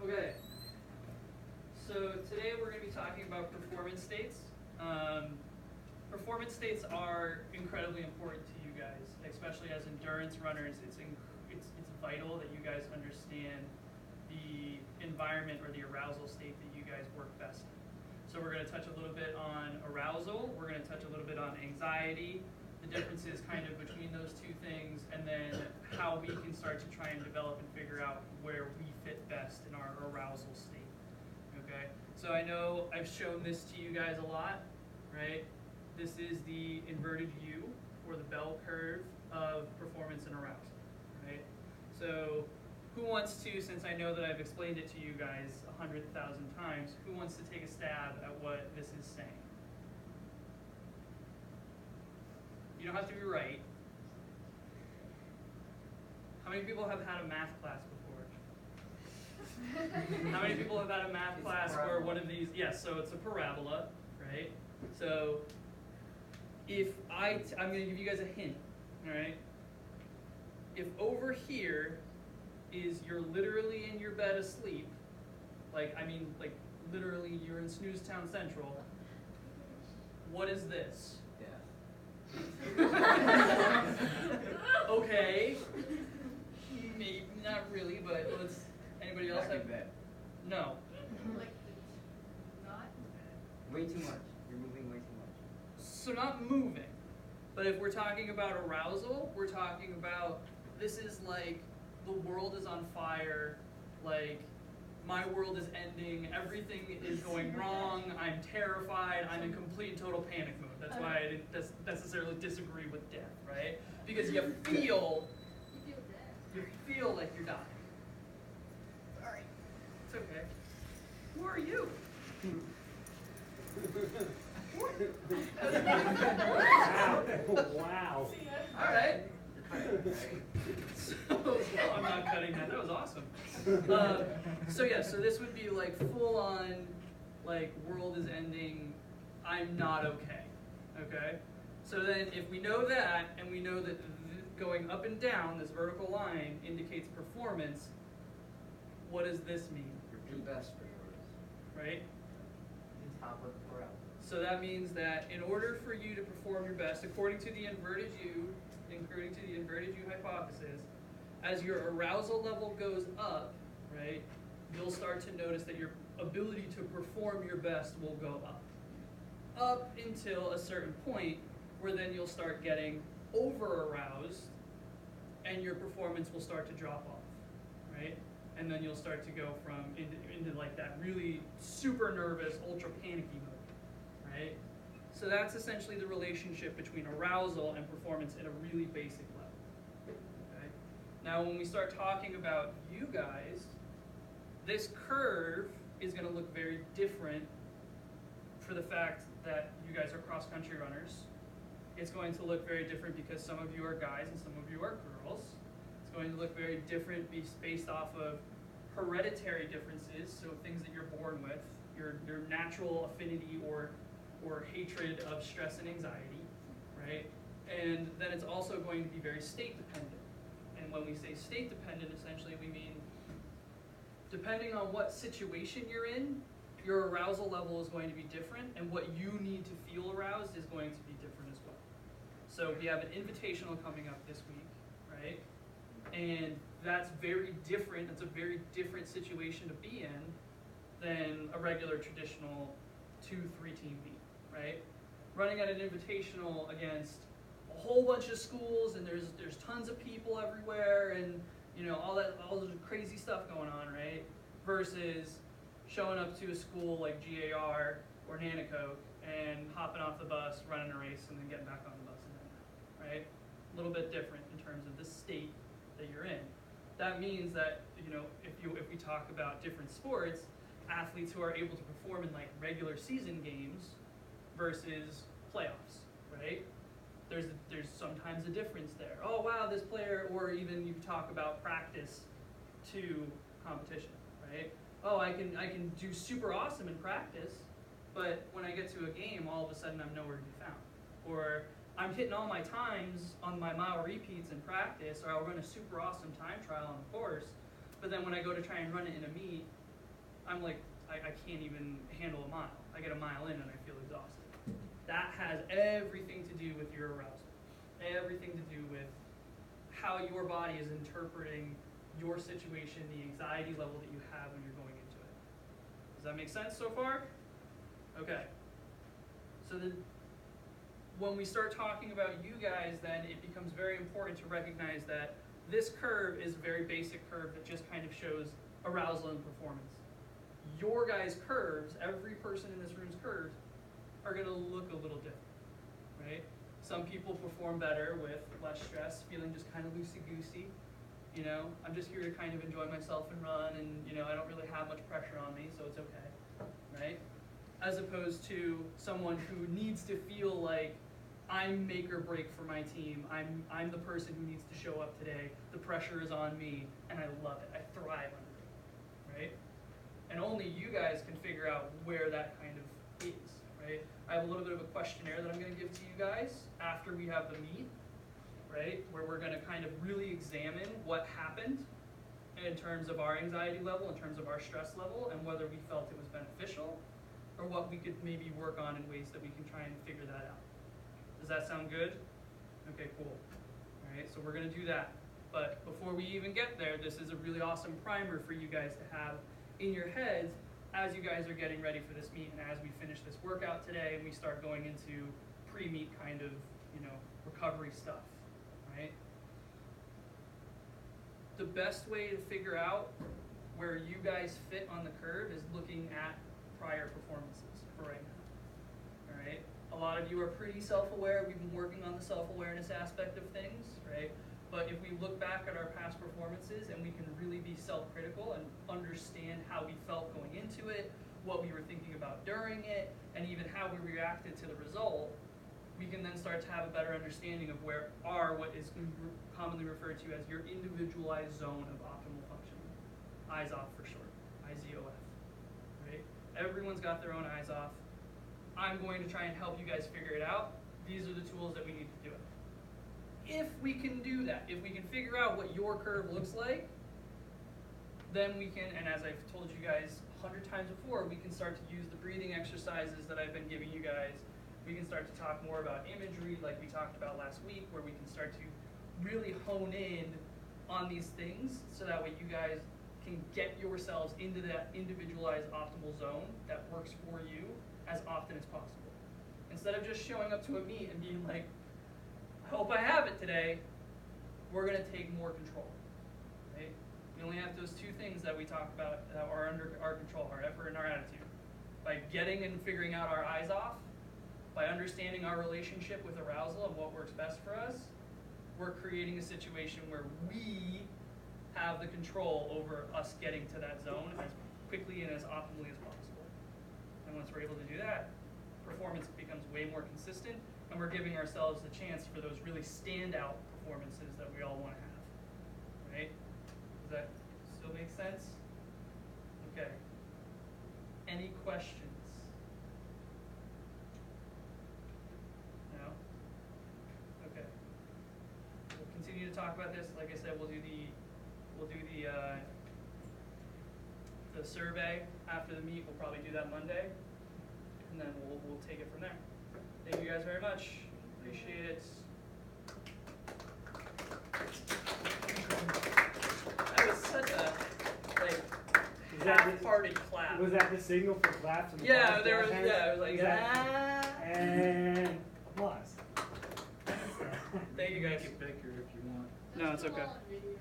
Okay, so today we're going to be talking about performance states. Performance states are incredibly important to you guys, especially as endurance runners. It's vital that you guys understand the environment or the arousal state that you guys work best in. So we're going to touch a little bit on arousal, we're going to touch a little bit on anxiety, the differences kind of between those two things, and then how we can start to try and develop and figure out where we fit best in our arousal state. Okay, so I know I've shown this to you guys a lot, right? This is the inverted U, or the bell curve of performance and arousal, right? So who wants to, since I know that I've explained it to you guys 100,000 times, who wants to take a stab at what this is saying? You don't have to be right. How many people have had a math class before? How many people have had a math class where one of these, yes, so it's a parabola, right? So if I'm going to give you guys a hint, all right? If over here is you're literally in your bed asleep, like literally you're in Snooze Town Central, what is this? Okay, maybe not really, but let's. Anybody else have that? No. Like not Way too much. You're moving way too much. So not moving, but if we're talking about arousal, we're talking about this is like the world is on fire, like my world is ending, everything is going wrong, I'm terrified, I'm in complete and total panic mode. That's why I didn't necessarily disagree with death, right? Because you feel like you're dying. Sorry. It's okay. Who are you? Wow. All right. So, I'm not cutting that. That was awesome. So yeah, so this would be like full on, like world is ending, I'm not okay. Okay? So then if we know that, and we know that going up and down, this vertical line indicates performance, what does this mean? Your best for yours. Right? Top of the parabola. So that means that in order for you to perform your best, according to the inverted U hypothesis, as your arousal level goes up, right, you'll start to notice that your ability to perform your best will go up. Up until a certain point where then you'll start getting over-aroused and your performance will start to drop off, right? And then you'll start to go from into like that really super nervous, ultra panicky mode, right? So that's essentially the relationship between arousal and performance at a really basic level. Okay? Now when we start talking about you guys, this curve is going to look very different for the fact that you guys are cross-country runners. It's going to look very different because some of you are guys and some of you are girls. It's going to look very different based off of hereditary differences, so things that you're born with, your natural affinity or hatred of stress and anxiety, right? And then it's also going to be very state dependent. And when we say state dependent, essentially we mean depending on what situation you're in, your arousal level is going to be different, and what you need to feel aroused is going to be different as well. So we have an invitational coming up this week, right? And that's very different. That's a very different situation to be in than a regular traditional 2-3 team meet, right? Running at an invitational against a whole bunch of schools, and there's tons of people everywhere, and you know all the crazy stuff going on, right? Versus showing up to a school like GAR or Nanacoke and hopping off the bus, running a race, and then getting back on the bus and heading out, right? A little bit different in terms of the state that you're in. That means that, you know, if we talk about different sports, athletes who are able to perform in like regular season games versus playoffs, right? There's sometimes a difference there. Oh wow, this player, or even you talk about practice to competition, right? Oh, I can do super awesome in practice, but when I get to a game, all of a sudden I'm nowhere to be found. Or I'm hitting all my times on my mile repeats in practice, or I'll run a super awesome time trial on the course, but then when I go to try and run it in a meet, I'm like, I can't even handle a mile. I get a mile in and I feel exhausted. That has everything to do with your arousal. Everything to do with how your body is interpreting your situation, the anxiety level that you have when you're going into it. Does that make sense so far? Okay. So then, when we start talking about you guys, then it becomes very important to recognize that this curve is a very basic curve that just kind of shows arousal and performance. Your guys' curves, every person in this room's curves, are going to look a little different, right? Some people perform better with less stress, feeling just kind of loosey-goosey. You know, I'm just here to kind of enjoy myself and run, and you know, I don't really have much pressure on me, so it's okay, right? As opposed to someone who needs to feel like I'm make or break for my team. I'm the person who needs to show up today. The pressure is on me, and I love it. I thrive under it, right? And only you guys can figure out where that kind of is, right? I have a little bit of a questionnaire that I'm going to give to you guys after we have the meet, right? Where we're going to kind of really examine what happened in terms of our anxiety level, in terms of our stress level, and whether we felt it was beneficial, or what we could maybe work on in ways that we can try and figure that out. Does that sound good? Okay, cool. All right, so we're going to do that. But before we even get there, this is a really awesome primer for you guys to have in your heads as you guys are getting ready for this meet and as we finish this workout today and we start going into pre-meet kind of, you know, recovery stuff, right? The best way to figure out where you guys fit on the curve is looking at prior performances for right now, all right? A lot of you are pretty self-aware. We've been working on the self-awareness aspect of things, right? But if we look back at our past performances and we can really be self-critical and understand how we felt going into it, what we were thinking about during it, and even how we reacted to the result, we can then start to have a better understanding of where what is commonly referred to as your individualized zone of optimal functioning. Eyes off for short, IZOF, right? Everyone's got their own eyes off. I'm going to try and help you guys figure it out. These are the tools that we need to do it. If we can do that, if we can figure out what your curve looks like, then we can, and as I've told you guys 100 times before, we can start to use the breathing exercises that I've been giving you guys. We can start to talk more about imagery like we talked about last week, where we can start to really hone in on these things so that way you guys can get yourselves into that individualized optimal zone that works for you as often as possible. Instead of just showing up to a meet and being like, I hope I have it today, we're going to take more control, right? We only have those two things that we talk about that are under our control, our effort and our attitude. By getting and figuring out our eyes off, by understanding our relationship with arousal and what works best for us, we're creating a situation where we have the control over us getting to that zone as quickly and as optimally as possible. And once we're able to do that, performance becomes way more consistent, and we're giving ourselves the chance for those really standout performances that we all want to have, right? Does that still make sense? Okay. Any questions? No? Okay. We'll continue to talk about this. Like I said, we'll do the survey after the meet. We'll probably do that Monday, and then we'll take it from there. Thank you guys very much. Appreciate it. That was such a half-hearted clap. Was that the signal for claps? Yeah, there was. Yeah, it was like and applause. Thank you guys. Make it bigger if you want. No, it's okay. That's the long video.